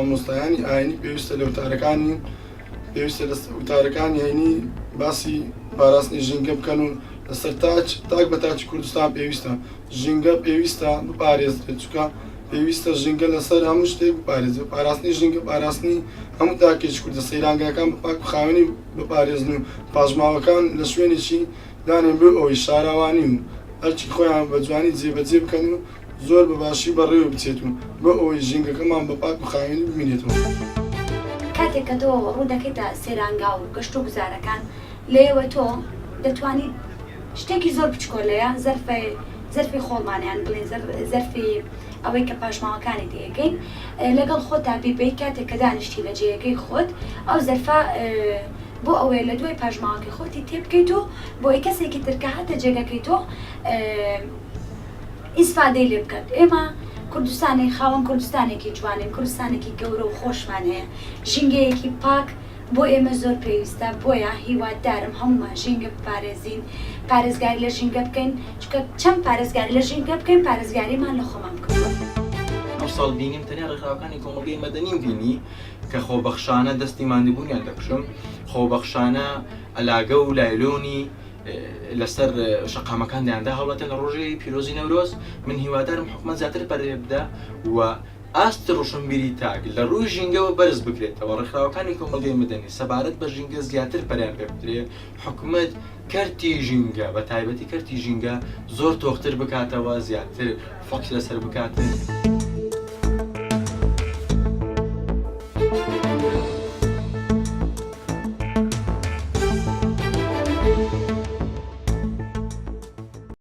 مامۆستایانی ئاینی پێویستە لە وتارەکانی پێویستە لە وتارەکانی ئاینی باسی پاراستنی ژینگە بکەن و لەسەر تاک بە تاچی کوردستان پێویستە ژینگە پێویستە بپارێزرێت چونکە پێویستە ژینگە لەسەر هەموو شتێک بپارێزێت پاراستنی ژینگە پاراستنی هەموو تاکێکی کوردە سەیرانگاکان بە پاک بخاوێنی بپارێزن و پاژماوەکان لە شوێنێکی دانێن بۆ ئەوەی شاراوانی و هەرچی خۆیان بە جوانی جێبەجێ بکەن و زۆر بە باشی بەڕێوە بچێت و بۆ ئەوەی ژینگەکەمان بە پاک بخاوێنی ببینێتەوە. کاتێک کە تۆ ڕوو دەکەیتە سێرانگا و گەشت و گوزارەکان لێوە تۆ دەتوانیت شتێکی زۆر بچکۆلەیە زەرفی خۆڵمانیان بڵێن زەرفی ئەوەی کە پاشماوەکانی دەیەکەین لەگەڵ خۆتا بیبیت کاتێک کە دانیشتی لە جێیەکەی خۆت ئەو زەرفە بۆ ئەوەیە لە دوای پاژماوەکەی خۆتی تێبکەیت و بۆی کەسێکی ترکە هاتە جێگەکەی تۆ ئیسفادەی لێ بکات. ئێمە کوردستانی خاوەن کوردستانێکی جوانین کوردستانێکی گەورە و خۆشمان هەیە ژینگەیەکی پاک بۆ ئێمە زۆر پێویستە بۆیە هیوادارم هەمومان ژینگە بپارێزین پارێزگاری لە ژینگە بکەین چونکە چەند پارێزگاری لە ژینگە بکەین پارێزگاریمان لە خۆمان بکەوە. ئەو ساڵ بینیم تەنیا ڕێکخراوەکانی کۆمەڵگەی مەدەنیم بینی کە خۆبەخشانە دەستی ماندووبوونیان دەکشم خۆبەخشانە ئەلاگە و لایلۆنی لەسەر شەقامەکان دایاندا هەوڵەتە لە ڕۆژەی پیرۆزی نەورۆز من هیوادارم حکومەت زیاتر بەڕێ بدە و ئاست ڕۆشنبیری تاک لە ڕووی ژینگەوە بەرز بکرێتەوە ڕێکخراوەکانی کۆمەڵگەی مەدەنی سەبارەت بە ژینگە زیاتر پەریان پێ بدرێت حکومەت کەرتی ژینگە بە تایبەتی کەرتی ژینگە زۆر تۆختر بکاتەوە زیاتر فۆکس لەسەر بکاتن.